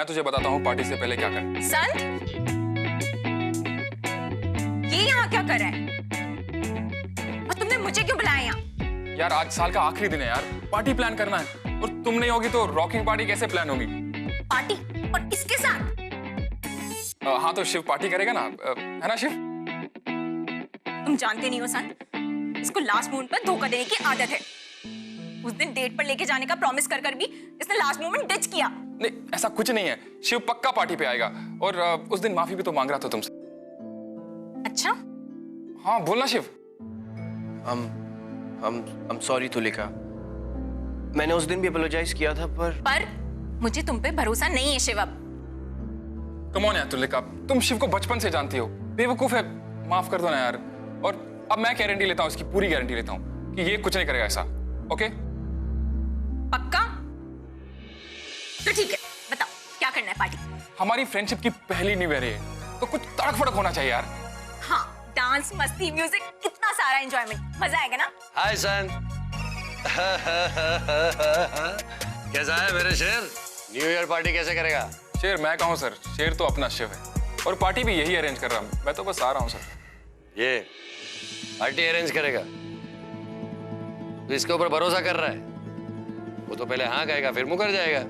मैं तुझे बताता हूँ पार्टी से पहले क्या कर। संत, ये यहाँ क्या कर रहा है? और तुमने मुझे क्यों बुलाया यहाँ? यार आज साल का आखिरी दिन है यार, पार्टी प्लान करना है और तुम नहीं होगी तो रॉकिंग पार्टी कैसे प्लान होगी? पार्टी? और इसके साथ? हाँ तो शिव पार्टी करेगा ना, है ना शिव? तुम जानते नहीं हो संत, इसको लास्ट मोमेंट पर धोखा देने की आदत है। उस दिन डेट पर लेके जाने का प्रॉमिस कर कर भी इसने लास्ट मोमेंट डिच किया। नहीं ऐसा कुछ नहीं है, शिव पक्का पार्टी पे आएगा और उस दिन माफी भी तो मांग रहा था तुमसे। अच्छा? हाँ बोलना शिव। I'm sorry तुलिका, मैंने उस दिन भी अपोलोजाइज किया था पर मुझे तुम पे भरोसा नहीं है शिव अब। कम ऑन यार तुलिका, तुम शिव को बचपन से जानती हो, बेवकूफ है, माफ कर दो ना यार। और अब मैं गारंटी लेता हूँ, इसकी पूरी गारंटी लेता हूँ कि ये कुछ नहीं करेगा ऐसा। ओके? पक्का? तो ठीक है, बताओ क्या करना है पार्टी? हमारी फ्रेंडशिप की पहली न्यू ईयर है तो कुछ तड़क फड़क होना चाहिए यार। हाँ, डांस, मस्ती, म्यूजिक, इतना सारा एंजॉयमेंट, मजा आएगा ना? हाय सन। कैसा है मेरे शेर? न्यू ईयर पार्टी कैसे करेगा? शेर मैं कहूँ सर, शेर तो अपना शिव है और पार्टी भी यही अरेंज कर रहा हूँ, मैं तो बस आ रहा हूँ सर। ये पार्टी अरेंज करेगा तो इसके ऊपर भरोसा कर रहा है? वो तो पहले हाँ कहेगा फिर मुकर जाएगा।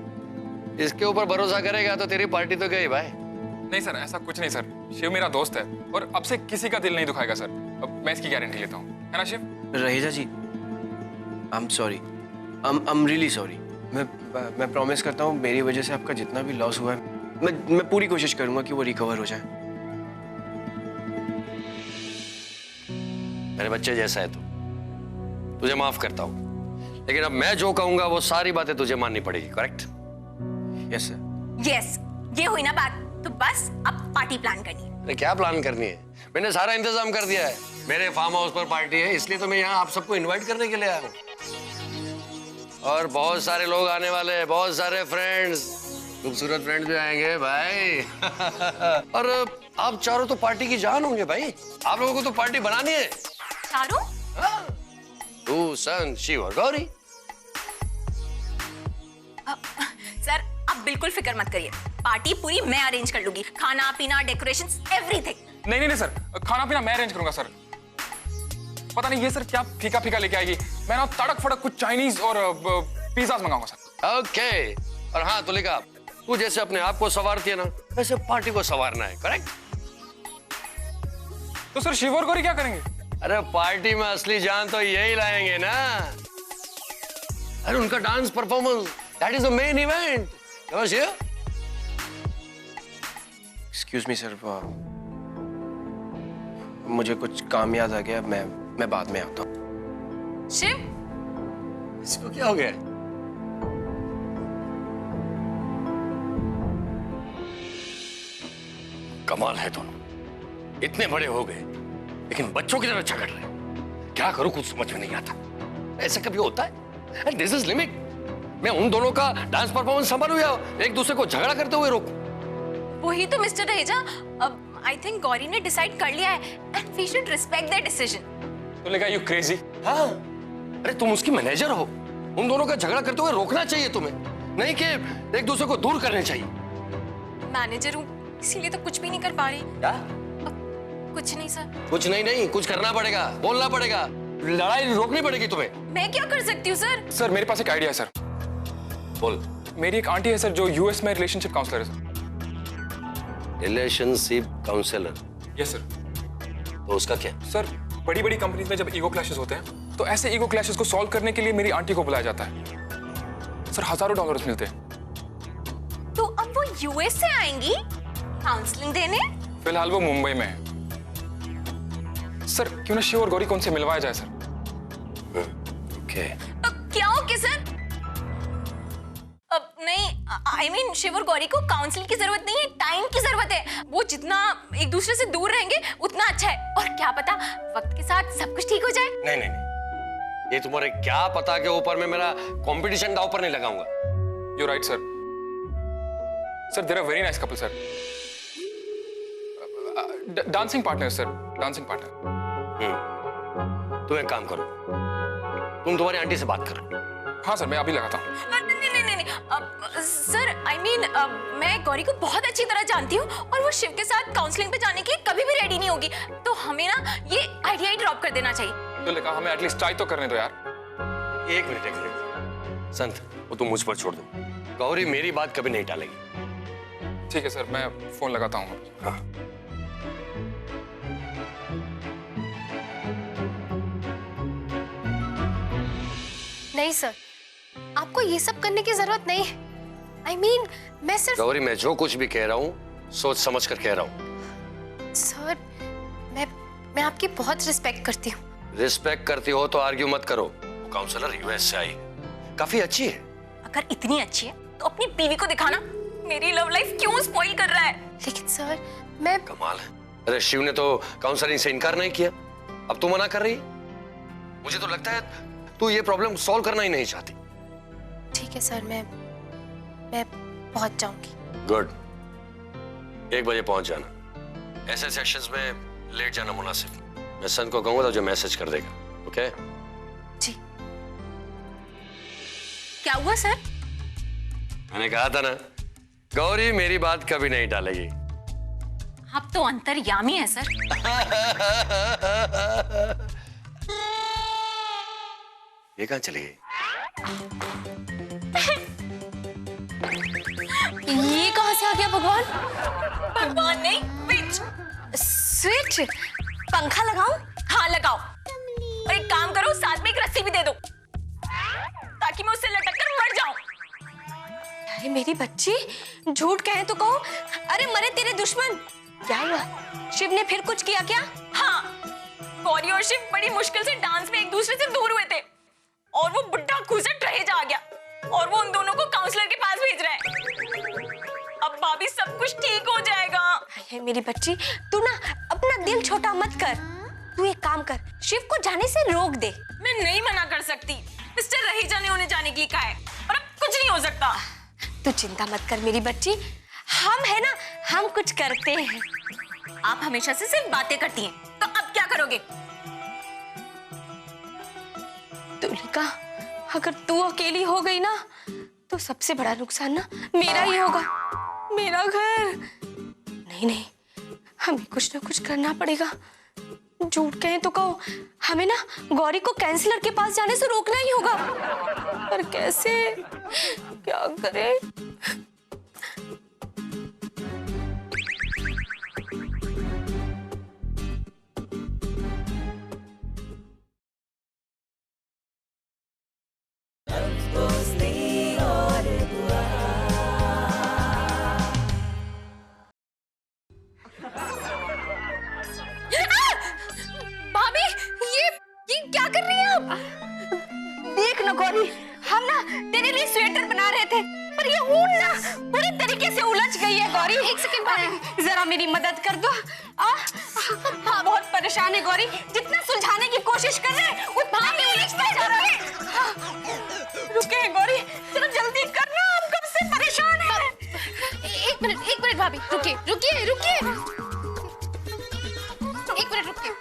इसके ऊपर भरोसा करेगा तो तेरी पार्टी तो गई भाई। नहीं सर ऐसा कुछ नहीं सर, शिव मेरा दोस्त है और अब से किसी का दिल नहीं दुखाएगा सर, अब मैं इसकी गारंटी लेता हूँ, है ना शिव? रहेजा जी, I'm sorry, I'm really sorry। मैं प्रॉमिस करता हूँ मेरी वजह से आपका जितना भी लॉस हुआ है मैं पूरी कोशिश करूंगा कि वो रिकवर हो जाए। मेरे बच्चे जैसा है तू, तुझे माफ करता हूँ, लेकिन अब मैं जो कहूंगा वो सारी बातें तुझे माननी पड़ेगी। करेक्ट? Yes sir. यस, ये हुई ना बात, तो बस अब पार्टी प्लान करनी है। अरे क्या प्लान करनी है? मैंने सारा इंतजाम कर दिया है। मेरे फार्म हाउस पर पार्टी है, इसलिए तो मैं यहाँ आप सबको इनवाइट करने के लिए आया हूँ। और बहुत सारे लोग आने वाले हैं, बहुत सारे फ्रेंड्स, खूबसूरत फ्रेंड्स भी आएंगे भाई। और आप चारों तो पार्टी की जान होंगे भाई, आप लोगों को तो पार्टी बनानी है। चारों? हाँ। तू, सन, शिव और गौरी। सर आप बिल्कुल फिक्र मत करिए, पार्टी पूरी मैं अरेंज कर लूंगी, खाना पीना, डेकोरेशंस, एवरीथिंग। नहीं सर, खाना पीना मैं अरेंज करूंगा सर। पता नहीं ये सर क्या फीका फीका लेके आएगी, मैं ना तड़क फड़क कुछ चाइनीज और पिज्जा मंगाऊंगा सर। ओके। और हाँ तुलिका, तू जैसे अपने आप को संवारती है ना, वैसे पार्टी को संवारना है। करेक्ट? तो सर शिव और गौरी क्या करेंगे? अरे पार्टी में असली जान तो यही लाएंगे ना। अरे उनका dance performance, that is the main event. Excuse me sir, मुझे कुछ काम याद आ गया, मैं बाद में आता हूँ। शिव, इसको क्या हो गया? कमाल है दोनों, इतने बड़े हो गए लेकिन बच्चों की तरह झगड़ रहे हैं। क्या करूं कुछ समझ में नहीं आता। ऐसा कभी होता है? And this is limit. मैं उन दोनों का डांस परफॉर्मेंस संभालूं या एक दूसरे को झगड़ा करते हुए रोकूं? वही तो मिस्टर रहेजा, अब आई थिंक गौरी ने डिसाइड कर लिया है and we should respect their decision. तो लेगा यू क्रेजी? हाँ, अरे तुम उसकी मैनेजर हो, उन दोनों का झगड़ा करते हुए रोकना चाहिए तुम्हें, नहीं कि एक दूसरे को दूर करने चाहिए। मैनेजर हूँ इसीलिए तो कुछ भी नहीं कर पा रही। क्या? कुछ नहीं सर। कुछ नहीं, कुछ करना पड़ेगा, बोलना पड़ेगा, लड़ाई रोकनी पड़ेगी तुम्हें। मैं क्या कर सकती हूँ सर? सर मेरे पास एक आइडिया है सर। बोल। मेरी एक आंटी है सर जो यूएस में रिलेशनशिप काउंसलर है sir. Relationship counsellor? Yes sir. तो उसका क्या? सर बड़ी बड़ी कंपनीज में जब ईगो क्लैशेस होते हैं तो ऐसे ईगो क्लैशेस को सॉल्व करने के लिए मेरी आंटी को बुलाया जाता है सर। हजारों डॉलर्स मिलते हैं। तो अब वो यूएस से आएंगी काउंसलिंग देने? फिलहाल वो मुंबई में है सर। क्यों ना शिव और गौरी को उनसे मिलवाया जाए सर? ओके। क्या ओके सर? अब नहीं, आई मीन शिव और गौरी को काउंसलिंग की जरूरत नहीं है, टाइम की जरूरत है। वो जितना एक दूसरे से दूर रहेंगे उतना अच्छा है, और क्या पता वक्त के साथ सब कुछ ठीक हो जाए। नहीं, ये तुम्हारे क्या पता के ऊपर मैं मेरा कंपटीशन दांव पर नहीं लगाऊंगा। You right sir. Sir there are very nice couple sir. Dancing partner sir, dancing partner. तुम एक काम करो, तुम तुम्हारी आंटी से बात करो। हाँ सर मैं अभी लगाता हूँ। नहीं, नहीं नहीं सर आई मीन मैं गौरी को बहुत अच्छी तरह जानती हूँ और वो शिव के साथ काउंसलिंग पे जाने के लिए कभी भी रेडी नहीं होगी, तो हमें ना ये आइडिया ही ड्रॉप कर देना चाहिए। तो लेका हमें एटलीस्ट ट्राई तो करने दो यार। एक मिनट संत, वो तुम मुझ पर छोड़ दो। गौरी मेरी बात कभी नहीं टालेगी। ठीक है सर, मैं फोन लगाता हूँ। हाँ। नहीं सर, आपको ये सब करने की जरूरत नहीं है। I mean, मैं सिर्फ गौरी, मैं जो कुछ भी कह रहा हूँ सोच समझ कर कह रहा हूँ। सर, मैं आपकी बहुत रिस्पेक्ट करती हूँ। रिस्पेक्ट करती हो तो आर्ग्यू मत करो। वो काउंसलर यूएस से आई, काफी अच्छी है। अगर इतनी अच्छी है तो अपनी बीवी को दिखाना। मेरी लव लाइफ क्यों स्पॉइल कर रहा है? लेकिन सर, मैं कमाल है। अरे शिव ने तो काउंसलिंग से इनकार नहीं किया, अब तू मना कर रही है। मुझे तो लगता है तू ये प्रॉब्लम सॉल्व करना ही नहीं चाहती। ठीक है सर, मैं पहुंच जाऊंगी। गुड, 1 बजे पहुंच जाना। ऐसे सेशंस में लेट जाना मुनासिब। मैं सन को कहूंगा तो जो मैसेज कर देगा। ओके? जी। क्या हुआ सर? मैंने कहा था ना, गौरी मेरी बात कभी नहीं टालेगी। आप तो अंतर्यामी है सर। ये कहाँ चली गई? ये कहाँ से आ गया भगवान? भगवान नहीं, विच। स्विच? पंखा लगाऊं? हाँ लगाओ, और एक काम करो, साथ में एक रस्सी भी दे दो ताकि मैं उससे लटक कर मर जाऊं। अरे मेरी बच्ची, झूठ कहे तो कहो। अरे मरे तेरे दुश्मन। क्या हुआ? शिव ने फिर कुछ किया क्या? हाँ, गौरी और शिव बड़ी मुश्किल से डांस में एक दूसरे से दूर हुए थे और वो बुड्ढा खूसट रह गया और वो उन दोनों को काउंसलर के पास भेज रहा है। अब भाभी सब कुछ ठीक हो जाएगा। अरे मेरी बच्ची, तू ना अपना दिल छोटा मत कर। तू एक काम कर, शिव को जाने से रोक दे। मैं नहीं मना कर सकती, मिस्टर रहेजा ने उन्हें जाने के लिए कहा है और अब कुछ नहीं हो सकता। तू चिंता मत कर मेरी बच्ची, हम है ना, हम कुछ करते हैं। आप हमेशा से सिर्फ बातें करती हैं, तो अब क्या करोगे? तुलिका, अगर तू अकेली हो गई ना तो सबसे बड़ा नुकसान ना मेरा ही होगा, मेरा घर। नहीं नहीं, हमें कुछ ना कुछ करना पड़ेगा। झूठ कहें तो कहो, हमें ना गौरी को काउंसलर के पास जाने से रोकना ही होगा। पर कैसे, क्या करें? भाभी, ये क्या कर रही हैं आप? देख ना गौरी, हम ना तेरे लिए स्वेटर बना रहे थे, पर ये ऊन ना पूरी तरीके से उलझ गई है गौरी। एक सेकंड भाभी, जरा मेरी मदद कर दो। बहुत परेशान है गौरी, जितना सुलझाने की कोशिश कर रहे हैं उतना भी उलझता जा रहा है। रुके हैं गौरी, जरा जल्दी करना, हम कब से परेशान हैं। एक मिनट भाभी, रुकिए रुकिए रुकिए, एक मिनट रुकिए।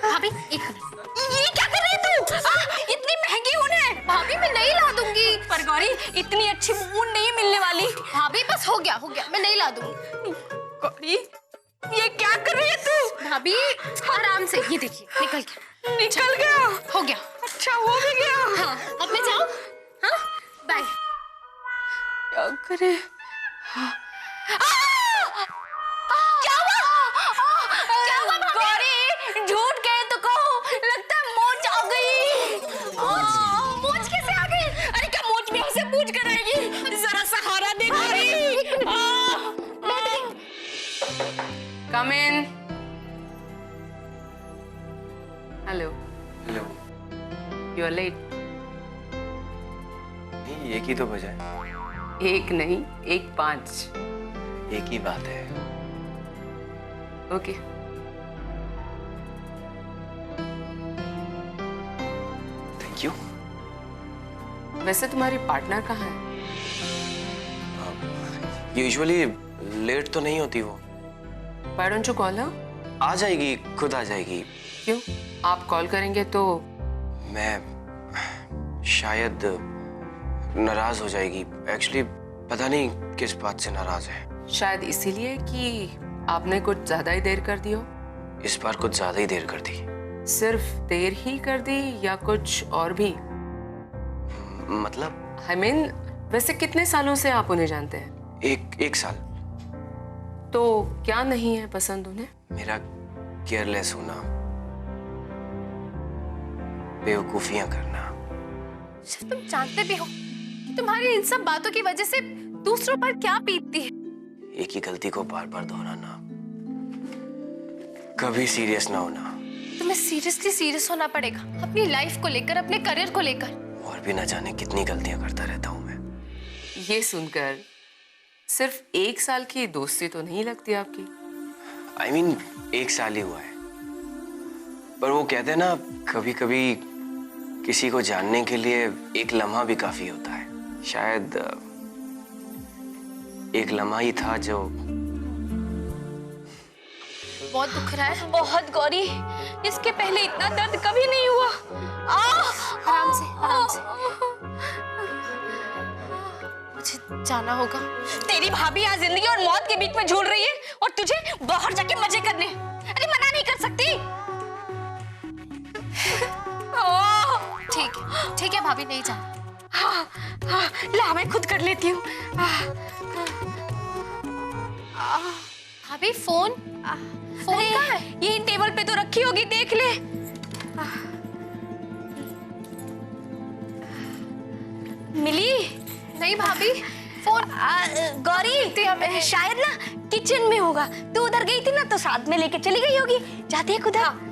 भाभी एक मिनट, ये क्या कर रही है तू? इतनी महंगी ऊन है। भाभी मैं नहीं ला दूंगी। पर गौरी, इतनी अच्छी ऊन नहीं मिलने वाली। भाभी बस हो गया, मैं नहीं ला दूंगी। गौरी, ये क्या कर रही है तू? भाभी आराम से, ये देखिए निकल गया। हो गया। अच्छा, हो भी गया। हाँ, अब मैं जाऊं? हाँ, बाय। क्या करे? क्या हुआ गौरी, झूठ कहे तो कहो, लगता है मोच आ गई। मोच कैसे आ गई? अरे क्या मोच भी हमसे पूछ कर आएगी? जरा सहारा दे Gauri. Come in. Hello. Hello. You are late. नहीं, एक ही तो बजा है। 1 नहीं, 1:05. एक ही बात है। Okay. Thank you. वैसे तुम्हारी पार्टनर कहाँ है? यूजुअली लेट तो नहीं होती वो। Why don't you call her? आ जाएगी, खुद आ जाएगी। क्यों? आप कॉल करेंगे तो मैं शायद नाराज हो जाएगी। एक्चुअली पता नहीं किस बात से नाराज है। शायद इसीलिए कि आपने कुछ ज्यादा ही देर कर दी हो। इस बार कुछ ज्यादा ही देर कर दी। सिर्फ देर ही कर दी या कुछ और भी? मतलब I mean, वैसे कितने सालों से आप उन्हें जानते हैं? एक साल। तो क्या नहीं है पसंद उन्हें? मेरा केयरलेस होना, बेवकूफियां करना। शिव, तुम जानते भी हो कि तुम्हारी इन सब बातों की वजह से दूसरों पर क्या बीतती है। एक ही गलती को बार बार दोहराना, कभी सीरियस ना होना। तुम्हें सीरियसली सीरियस होना पड़ेगा अपनी लाइफ को लेकर, अपने करियर को लेकर। और भी न जाने कितनी गलतियां करता रहता हूं मैं। ये सुनकर सिर्फ 1 साल की दोस्ती तो नहीं लगती आपकी? I mean, 1 साल ही हुआ है, पर वो कहते हैं ना, कभी कभी किसी को जानने के लिए एक लम्हा भी काफी होता है। शायद एक लम्हा ही था जो। बहुत दुख रहा है, बहुत गौरी। इसके पहले इतना दर्द कभी नहीं हुआ। आराम से, आराम से। मुझे जाना होगा। तेरी भाभी यहाँ जिंदगी और मौत के बीच में झूल रही है और तुझे बाहर जाके मजे करने। अरे मना नहीं कर सकती। ठीक है भाभी, नहीं जाना। हाँ, ला मैं खुद कर लेती हूँ। भाभी फोन कहाँ है? यही टेबल पे तो रखी होगी, देख ले। मिली? नहीं भाभी, फोन गौरी शायद ना किचन में होगा। तू उधर गई थी ना तो साथ में लेके चली गई होगी। जाती है उधर।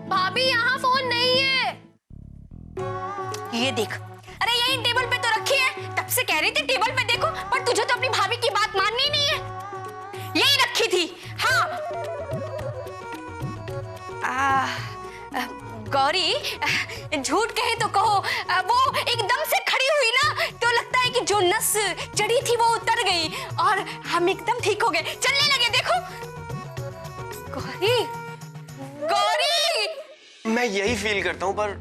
भाभी यहाँ फोन नहीं है। ये देख, अरे यही टेबल पे तो रखी है। तब से कह रही थी टेबल पे देखो, पर तुझे तो अपनी भाभी की बात माननी नहीं है। यही रखी थी। हाँ गौरी, झूठ कहे तो कहो, वो एकदम से खड़ी हुई ना तो लगता है कि जो नस चढ़ी थी वो उतर गई और हम एकदम ठीक हो गए, चलने लगे। देखो गौरी, गौरी। मैं यही फील करता हूँ, पर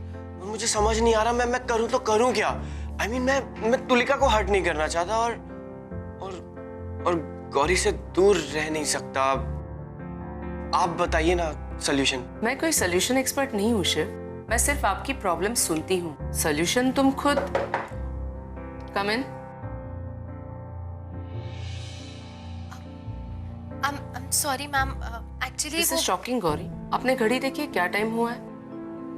मुझे समझ नहीं आ रहा मैं करूँ तो करूँ क्या। I mean, मैं तुलिका को हर्ट नहीं करना चाहता और गौरी से दूर रह नहीं सकता। आप बताइए ना सॉल्यूशन। मैं कोई सॉल्यूशन एक्सपर्ट नहीं हूँ शिव, मैं सिर्फ आपकी प्रॉब्लम सुनती हूँ। सॉल्यूशन तुम खुद। कम इन। I'm sorry ma'am, actually this is shocking Gauri. आपने घड़ी देखी, क्या टाइम हुआ है?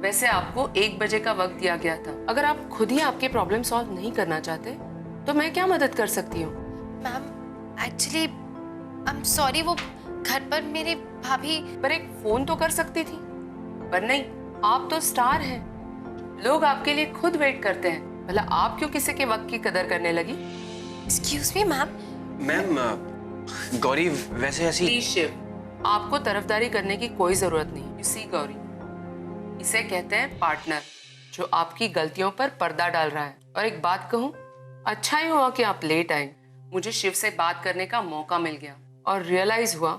वैसे आपको 1 बजे का वक्त दिया गया था। अगर आप खुद ही आपके प्रॉब्लम सॉल्व नहीं करना चाहते तो मैं क्या मदद कर सकती हूँ? मैम एक्चुअली I'm sorry, वो घर पर मेरे भाभी। पर एक फोन तो कर सकती थी। पर नहीं, आप तो स्टार हैं, लोग आपके लिए खुद वेट करते हैं। भला आप क्यों किसी के वक्त की कदर करने लगी? Excuse me ma'am. Ma'am, Gauri वैसे ऐसी। प्लीज शिव, आपको तरफदारी करने की कोई जरूरत नहीं। You see गौरी, इसे कहते हैं पार्टनर, जो आपकी गलतियों पर पर्दा डाल रहा है। और एक बात कहूँ, अच्छा ही हुआ कि आप लेट आए। मुझे शिव से बात करने का मौका मिल गया और रियलाइज हुआ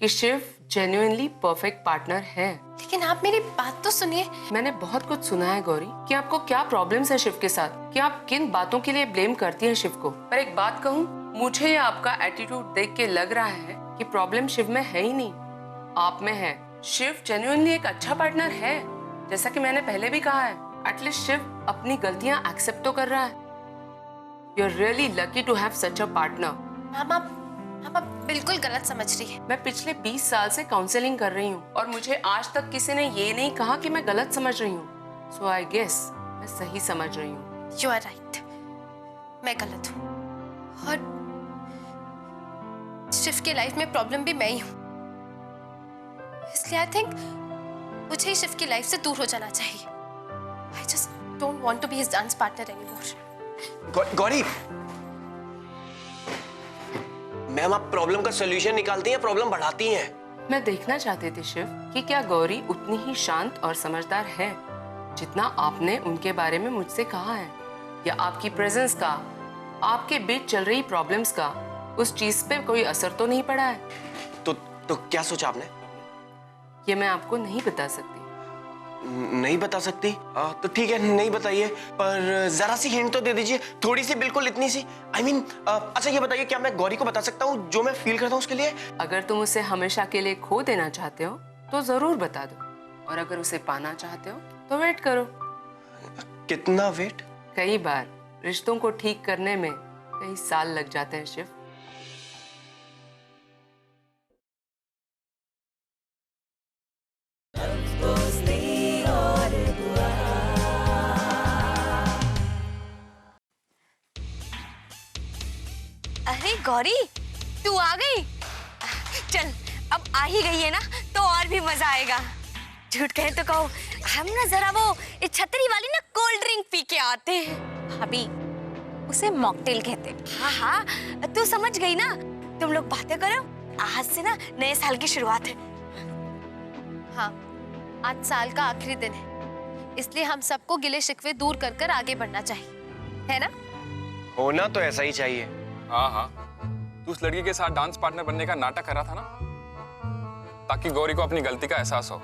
कि शिव जेन्युइनली परफेक्ट पार्टनर है। लेकिन आप मेरी बात तो सुनिए। मैंने बहुत कुछ सुना है गौरी कि आपको क्या प्रॉब्लम्स है शिव के साथ, कि आप किन बातों के लिए ब्लेम करती हैं शिव को। पर एक बात कहूँ, मुझे ये आपका एटीट्यूड देख के लग रहा है कि प्रॉब्लम शिव में है ही नहीं, आप में है। शिव जेन्युइनली एक अच्छा पार्टनर है, जैसा कि मैंने पहले भी कहा है। एटलीस्ट शिव अपनी गलतियां एक्सेप्ट तो कर रहा है। You are really lucky to have such a partner. Ma'am आप बिल्कुल गलत समझ रही है। मैं पिछले 20 साल से काउंसलिंग कर रही हूँ और मुझे आज तक किसी ने ये नहीं कहा कि मैं गलत समझ रही हूँ। सो आई गेस मैं सही समझ रही हूँ। यू आर राइट, मैं गलत हूँ और शिव के लाइफ में प्रॉब्लम भी मैं ही हूँ। इसलिए आई थिंक मुझे ही शिव की लाइफ से दूर हो जाना चाहिए। I just don't want to be his dance partner anymore. Gauri ma'am, आप प्रॉब्लम का सॉल्यूशन निकालती हैं, प्रॉब्लम बढ़ाती हैं। मैं देखना चाहती थी शिव कि क्या गौरी उतनी ही शांत और समझदार है जितना आपने उनके बारे में मुझसे कहा है, या आपकी प्रेजेंस का, आपके बीच चल रही प्रॉब्लम्स का उस चीज पे कोई असर तो नहीं पड़ा है? तो क्या सोचा आपने? ये मैं आपको नहीं बता सकती। नहीं बता सकती? तो ठीक है, नहीं बताइए, पर जरा सी हिंट तो दे दीजिए, थोड़ी सी, बिल्कुल इतनी सी। I mean, अच्छा ये बताइए, क्या मैं गौरी को बता सकता हूँ जो मैं फील करता हूँ उसके लिए? अगर तुम उसे हमेशा के लिए खो देना चाहते हो तो जरूर बता दो, और अगर उसे पाना चाहते हो तो वेट करो। कितना वेट? कई बार रिश्तों को ठीक करने में कई साल लग जाते हैं शिव। अरे गौरी, तू आ गई? चल, अब आ ही गई है ना तो और भी मजा आएगा। झूठ कहे तो कहो, हम ना जरा वो छतरी वाली ना कोल्ड ड्रिंक पी के आते हैं। भाभी, उसे मॉकटेल कहते हैं। हाँ हाँ, तू समझ गई ना। तुम लोग बातें करो, आज से ना नए साल की शुरुआत है। हाँ, आज साल का आखिरी दिन है, इसलिए हम सबको गिले शिकवे दूर कर कर आगे बढ़ना चाहिए, है ना? होना तो ऐसा ही चाहिए। हाँ हाँ, तू उस लड़की के साथ डांस पार्टनर बनने का नाटक कर रहा था ना, ताकि गौरी को अपनी गलती का एहसास हो।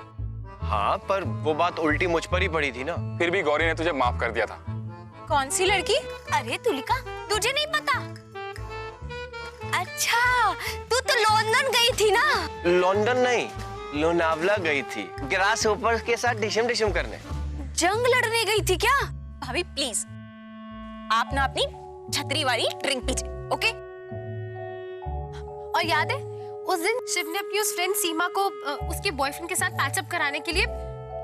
हाँ, पर वो बात उल्टी मुझ पर ही पड़ी थी ना। फिर भी गौरी ने तुझे माफ कर दिया था। कौन सी लड़की? अरे तुलिका, तुझे नहीं पता? अच्छा, तू तो लंदन गई थी ना? लंदन नहीं, लोनावला गई थी, ग्रास होपर के साथ डिशम करने। जंग लड़ने गई थी क्या? भाभी प्लीज, आप ना अपनी छतरी वाली ड्रिंक पीजिए, ओके? और याद है उस दिन शिव ने अपनी उस फ्रेंड सीमा को उसके बॉयफ्रेंड के साथ पैचअप कराने के लिए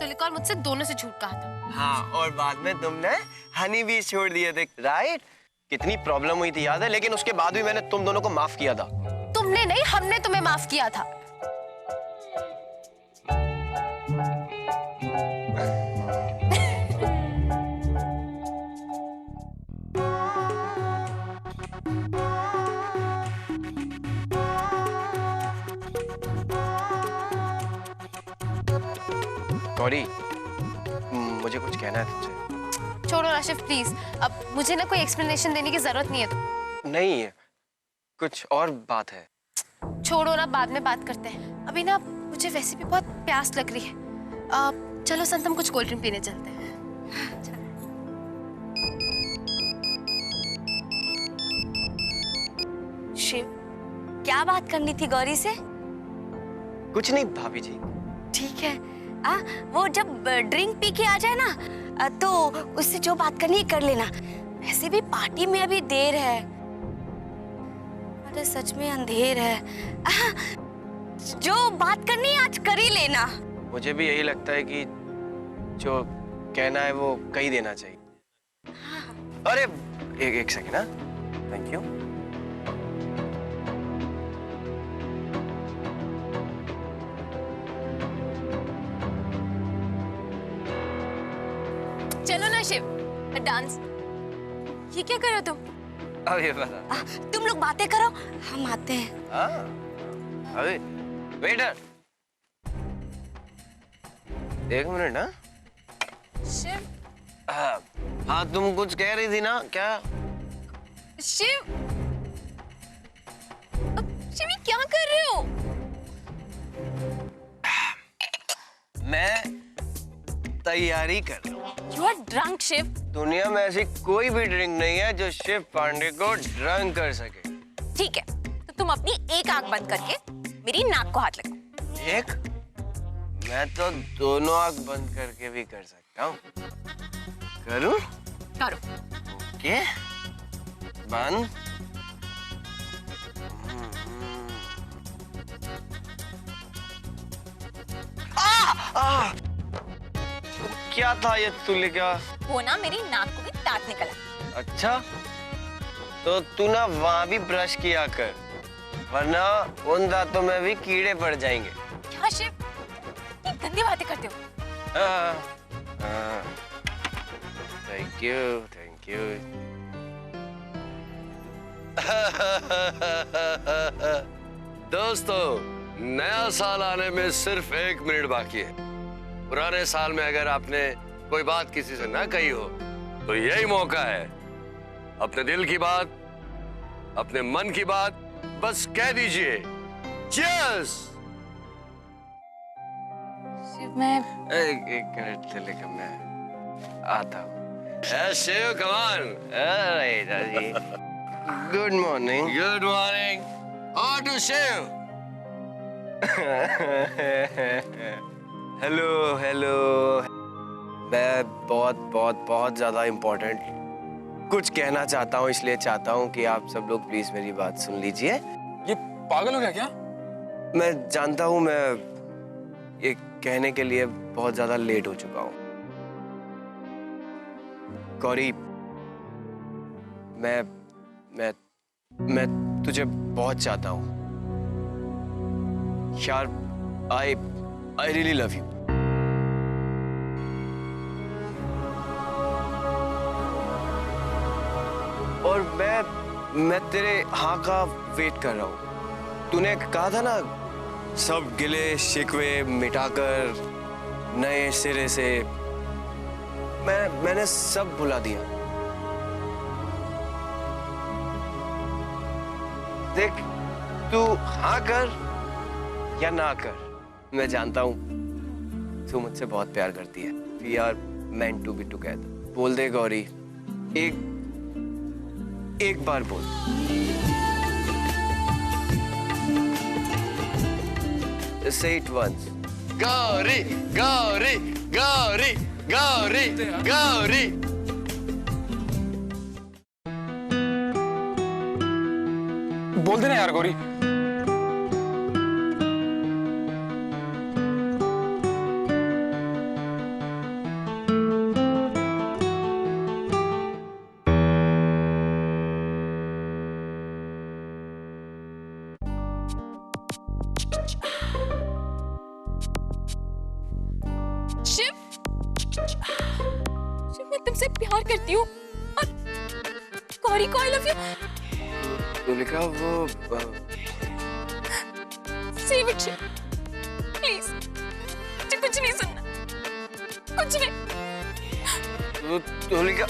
तुलिका और मुझसे दोनों से झूठ कहा था। हाँ, और बाद में तुमने हनी भी छोड़ दिए थे, राइट? कितनी प्रॉब्लम हुई थी याद है, लेकिन उसके बाद भी मैंने तुम दोनों को माफ किया था। तुमने नहीं, हमने तुम्हें माफ किया था। गौरी, मुझे कुछ कहना है तुझसे। छोड़ो ना शिव प्लीज, अब मुझे ना कोई एक्सप्लेनेशन देने की जरूरत नहीं है। तो नहीं, कुछ और बात है। छोड़ो ना, बाद में बात करते हैं। अभी ना मुझे वैसे भी बहुत प्यास लग रही है। चलो संत, हम कुछ कोल्ड ड्रिंक पीने चलते हैं। शिव, क्या बात करनी थी गौरी से? कुछ नहीं भाभी जी। ठीक है, वो जब ड्रिंक पी के आ जाए ना तो उससे जो बात करनी है कर लेना। वैसे भी पार्टी में अभी देर है। अरे सच में अंधेर है। जो बात करनी है आज कर ही लेना। मुझे भी यही लगता है कि जो कहना है वो कह ही देना चाहिए। अरे एक सेकेंड, ना, थैंक यू। चलो ना शिव, डांस। ये क्या कर रहे हो तुम? अब ये बता। तुम लोग बातें करो, हम आते हैं। अरे वेटर, एक मिनट ना। शिव, हाँ, तुम कुछ कह रही थी ना, क्या? शिव, शिव ये क्या कर रहे हो? मैं तैयारी कर रहा हूँ। You are drunk, Shiv. दुनिया में ऐसी कोई भी ड्रिंक नहीं है जो शिव पांडे को ड्रंक कर सके। ठीक है, तो तुम अपनी एक आंख बंद करके मेरी नाक को हाथ लगाओ। एक? मैं तो दोनों आंख बंद करके भी कर सकता हूँ। करूँ? करो। ओके, बंद। क्या था ये तुलिका? वो ना मेरी नाक को भी दांत निकला। अच्छा, तो तू ना वहां भी ब्रश किया कर, वरना उन दांतों में भी कीड़े पड़ जाएंगे। क्या शिव, ये गंदी बातें करते हो? Thank you, thank you. दोस्तों, नया साल आने में सिर्फ 1 मिनट बाकी है। पुराने साल में अगर आपने कोई बात किसी से ना कही हो तो यही मौका है। अपने दिल की बात, अपने मन की बात बस कह दीजिए। Cheers! शिव मैं एक मिनट तुलिका, मैं आता हूँ। Shiv come on. जी गुड मॉर्निंग। Good morning. और टू शिव। Hello hello. मैं बहुत बहुत बहुत ज्यादा इम्पोर्टेंट कुछ कहना चाहता हूँ, इसलिए चाहता हूँ कि आप सब लोग प्लीज मेरी बात सुन लीजिए। ये पागल हो गया क्या? मैं जानता हूँ मैं ये कहने के लिए बहुत ज्यादा लेट हो चुका हूँ। गौरी, मैं तुझे बहुत चाहता हूँ यार। I really love you. और मैं तेरे हाँ का वेट कर रहा हूँ। तूने कहा था ना, सब गिले शिकवे मिटाकर नए सिरे से। मैंने सब भुला दिया। देख, तू हाँ कर या ना कर, मैं जानता हूँ तू मुझसे बहुत प्यार करती है। We are meant to be together. बोल दे गौरी, एक बार बोल। Say it once. Gauri Gauri Gauri Gauri Gauri. बोल देना यार गौरी। शिव, शिव मैं तुमसे प्यार करती हूँ और गौरी को आई लव यू। तुलिका, वो Save it, शिव प्लीज। मुझे कुछ नहीं सुनना, कुछ नहीं। तुलिका